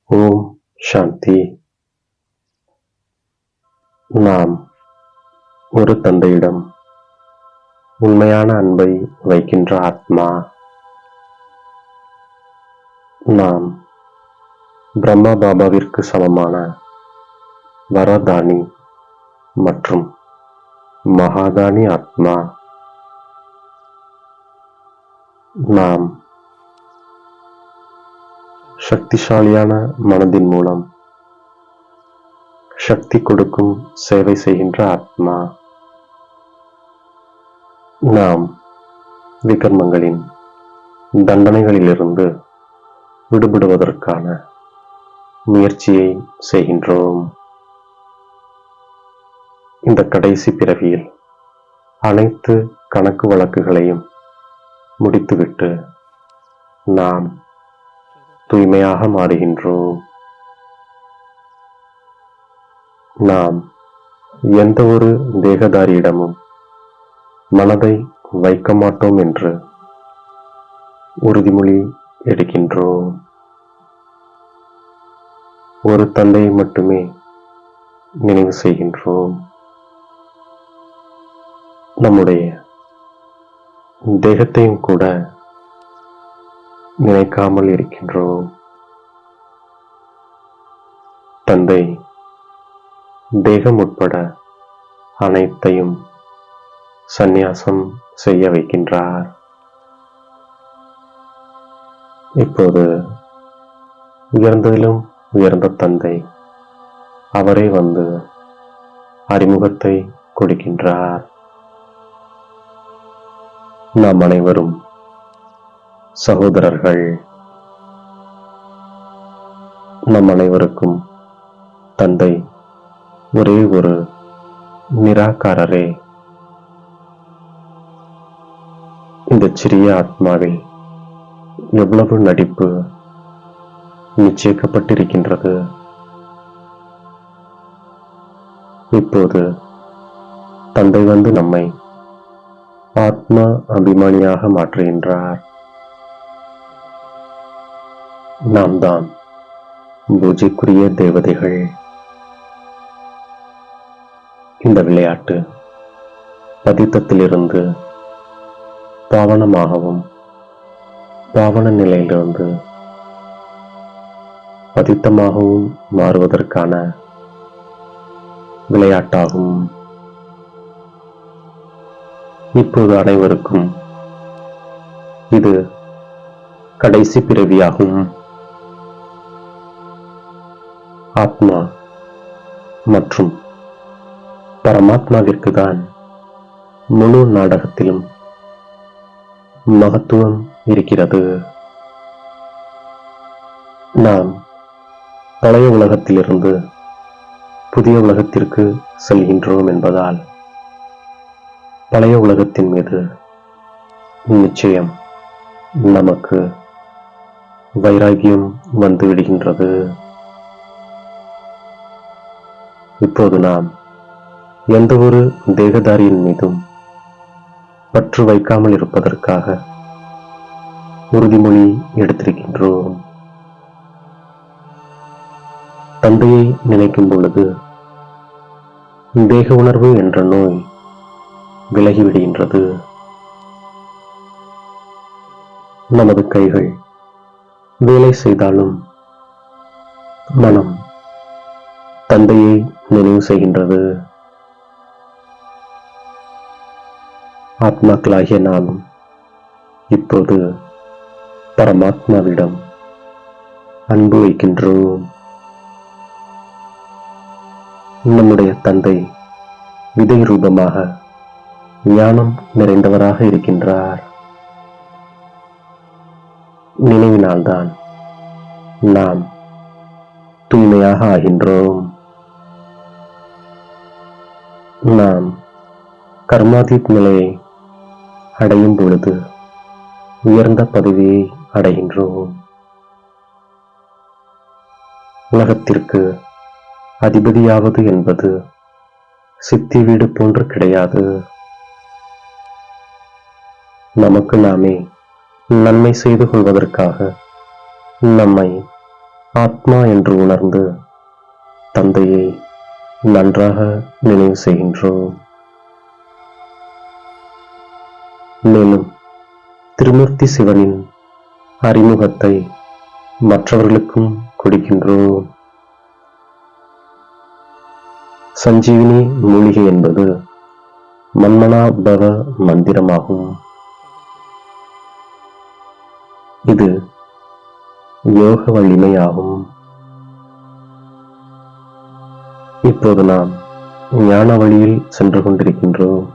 ஓம் சாந்தி. நாம் ஒரு தந்தையிடம் உண்மையான அன்பை வைக்கின்ற ஆத்மா. நாம் பிரம்மா பாபாவிற்கு சமமான வரதானி மற்றும் மகாதானி ஆத்மா. நாம் சக்திசாலியான மனதின் மூலம் சக்தி கொடுக்கும் சேவை செய்கின்ற ஆத்மா. நாம் விகர்மங்களின் தண்டனைகளிலிருந்து விடுபடுவதற்கான முயற்சியை செய்கின்றோம். இந்த கடைசி பிறவியில் அனைத்து கணக்கு வழக்குகளையும் முடித்துவிட்டு நாம் தூய்மையாக மாறுகின்றோம். நாம் எந்த ஒரு தேகதாரியிடமும் மனதை வைக்க மாட்டோம் என்று உறுதிமொழி எடுக்கின்றோம். ஒரு தந்தையை மட்டுமே நினைவு செய்கின்றோம். நம்முடைய தேகத்தையும் கூட நினைக்காமல் இருக்கின்றோம். தந்தை தேகம் உட்பட அனைத்தையும் சந்நியாசம் செய்ய வைக்கின்றார். இப்போது உயர்ந்ததிலும் உயர்ந்த தந்தை அவரே வந்து அறிமுகத்தை கொடுக்கின்றார். நாம் அனைவரும் சகோதரர்கள். நம் அனைவருக்கும் தந்தை ஒரே ஒரு நிராகாரரே. இந்த சிறிய ஆத்மாவில் எவ்வளவு நடிப்பு நிச்சயிக்கப்பட்டிருக்கின்றது. இப்போது தந்தை வந்து நம்மை ஆத்மா அபிமானியாக மாற்றுகின்றார். நாம் தான் பூஜைக்குரிய தேவதைகள். இந்த விளையாட்டு பதித்தத்திலிருந்து பாவனமாகவும் பாவன நிலையிலிருந்து பதித்தமாகவும் மாறுவதற்கான விளையாட்டாகும். இப்போது அனைவருக்கும் இது கடைசி பிறவியாகும். ஆத்மா மற்றும் பரமாத்மாவிற்கு தான் முழு நாடகத்திலும் மகத்துவம் இருக்கிறது. நாம் பழைய உலகத்திலிருந்து புதிய உலகத்திற்கு செல்கின்றோம் என்பதால் பழைய உலகத்தின் மீது நிச்சயம் நமக்கு வைராகியம் வந்து விடுகின்றது. இப்போது நாம் எந்த ஒரு தேகதாரியின் மீதும் பற்று வைக்காமல் இருப்பதற்காக உறுதிமொழி எடுத்திருக்கின்றோம். தந்தையை நினைக்கும் பொழுது தேக உணர்வு என்ற நோய் விலகிவிடுகின்றது. நமது கைகள் வேலை செய்தாலும் மனம் தந்தையை நினைவு செய்கின்றது. ஆத்மாக்களாகிய நாமும் இப்போது பரமாத்மாவிடம் அன்பு வைக்கின்றோம். நம்முடைய தந்தை விதை ரூபமாக ஞானம் நிறைந்தவராக இருக்கின்றார். நினைவினால்தான் நாம் தூய்மையாக ஆகின்றோம். நாம் கர்மாதீத் நிலையை அடையும் பொழுது உயர்ந்த பதவியை அடைகின்றோம். உலகத்திற்கு அதிபதியாவது என்பது சித்தி வீடு போன்று கிடையாது. நமக்கு நாமே நன்மை செய்து கொள்வதற்காக நம்மை ஆத்மா என்று உணர்ந்து தந்தையை நன்றாக நினைவு செய்கின்றோம். மேலும் திருமூர்த்தி சிவனின் அறிமுகத்தை மற்றவர்களுக்கும் கொடுக்கின்றோம். சஞ்சீவினி மூலிகை என்பது மன்மனாபவ மந்திரமாகும். இது யோக வலிமையாகும். இப்போது நாம் ஞான வழியில் சென்று கொண்டிருக்கின்றோம்.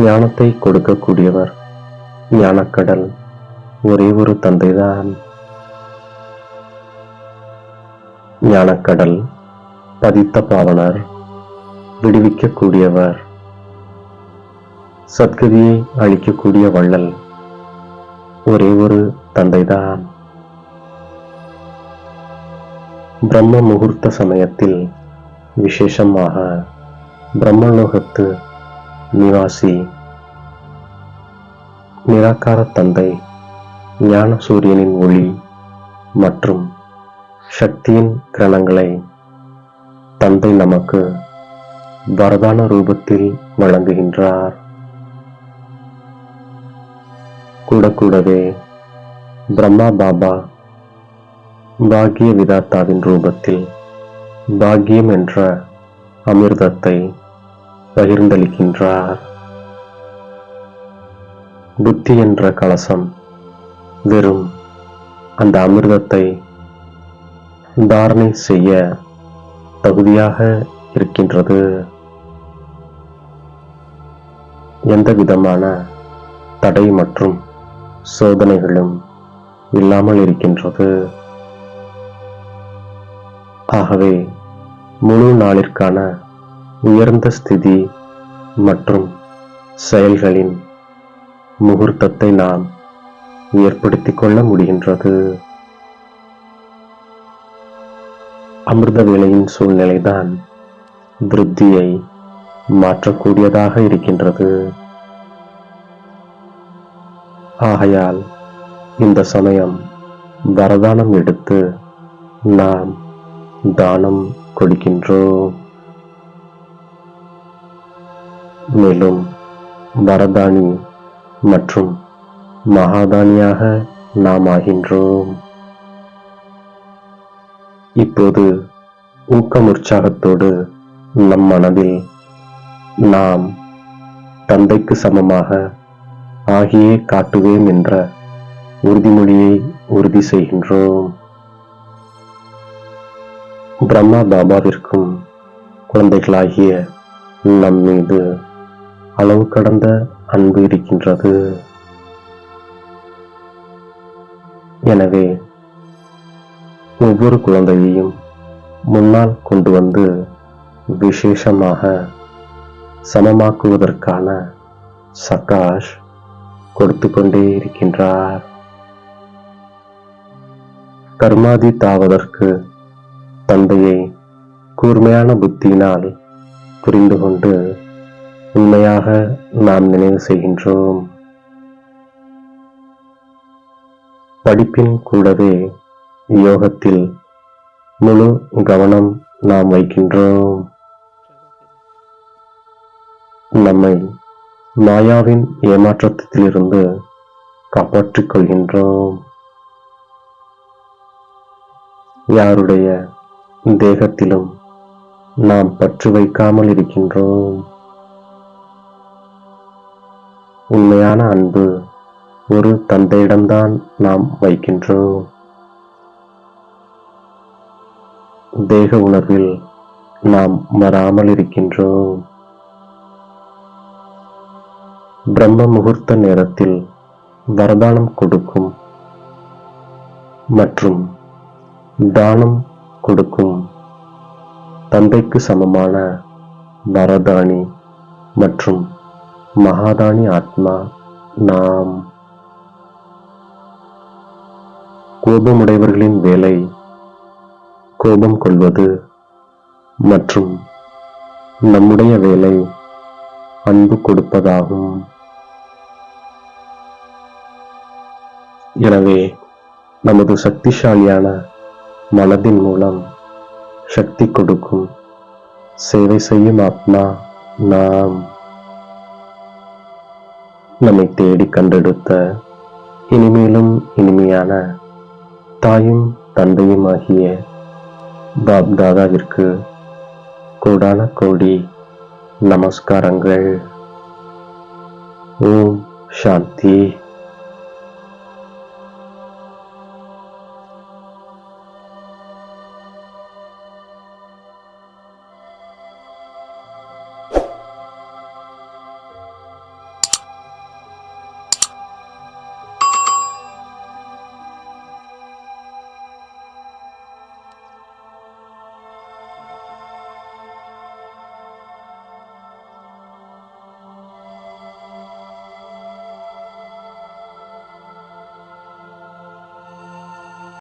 ஞானத்தை கொடுக்கக்கூடியவர் ஞானக்கடல் ஒரே ஒரு தந்தைதான். ஞானக்கடல் பதித்த பாவனர், விடுவிக்கக்கூடியவர், சத்கதியை அளிக்கக்கூடிய வள்ளல் ஒரே ஒரு தந்தைதான். பிரம்ம முகூர்த்த சமயத்தில் விசேஷமாக பிரம்மலோகத்து நிவாசி நிராகார தந்தை ஞான சூரியனின் ஒளி மற்றும் சக்தியின் கிரணங்களை தந்தை நமக்கு வரதான ரூபத்தில் வழங்குகின்றார். கூடவே பிரம்மா பாபா பாக்கிய விதாத்தாவின் ரூபத்தில் பாக்கியம் என்ற அமிர்தத்தை பகிர்ந்தளிக்கின்றார். புத்தி என்ற கலசம் வெறும் அந்த அமிர்தத்தை தாரணை செய்ய தகுதியாக இருக்கின்றது. எந்த விதமான தடை மற்றும் சோதனைகளும் இல்லாமல் இருக்கின்றது. ஆகவே முழு நாளிற்கான உயர்ந்த ஸ்திதி மற்றும் செயல்களின் முகூர்த்தத்தை நாம் ஏற்படுத்திக் கொள்ள முடிகின்றது. அமிர்த வேளையின் சூழ்நிலைதான் விருத்தியை மாற்றக்கூடியதாக இருக்கின்றது. ஆகையால் இந்த சமயம் வரதானம் எடுத்து நாம் தானம் கொடுக்கின்றோம். மேலும் வரதானி மற்றும் மகாதானியாக நாம் ஆகின்றோம். இப்போது ஊக்கம் உற்சாகத்தோடு நம் மனதில் நாம் தந்தைக்கு சமமாக ஆகியே காட்டுவேன் என்ற உறுதிமொழியை உறுதி செய்கின்றோம். பிரம்மா பாபாவிற்கும் குழந்தைகளாகிய நம் மீது அளவு கடந்த அன்பு இருக்கின்றது. எனவே ஒவ்வொரு குழந்தையையும் முன்னால் கொண்டு வந்து விசேஷமாக சமமாக்குவதற்கான சகாஷ் கொடுத்து கொண்டே இருக்கின்றார். கர்மாதீத்தாவதற்கு தந்தையை கூர்மையான புத்தியினால் புரிந்து கொண்டு உண்மையாக நாம் நினைவு செய்கின்றோம். படிப்பின் கூடவே யோகத்தில் முழு கவனம் நாம் வைக்கின்றோம். நம்மை மாயாவின் ஏமாற்றத்திலிருந்து காப்பாற்றிக் கொள்கின்றோம். யாருடைய தேகத்திலும் நாம் பற்று வைக்காமல் இருக்கின்றோம். உண்மையான அன்பு ஒரு தந்தையிடம்தான் நாம் வைக்கின்றோம். தேக உணர்வில் நாம் வராமல் இருக்கின்றோம். பிரம்ம முகூர்த்த நேரத்தில் வரதானம் கொடுக்கும் மற்றும் தானம் கொடுக்கும் தந்தைக்கு சமமான வரதானி மற்றும் மகாதானி ஆத்மா நாம். கோபமுடையவர்களின் வேலை கோபம் கொள்வது மற்றும் நம்முடைய வேலை அன்பு கொடுப்பதாகும். எனவே நமது சக்திசாலியான மனதின் மூலம் சக்தி கொடுக்கும் சேவை செய்யும் ஆத்மா நாம். நம்மை தேடி கண்டெடுத்த இனிமேலும் இனிமையான தாயும் தந்தையும் ஆகிய பாப் தாதாவிற்கு கோடான கோடி நமஸ்காரங்கள். ஓம் சாந்தி.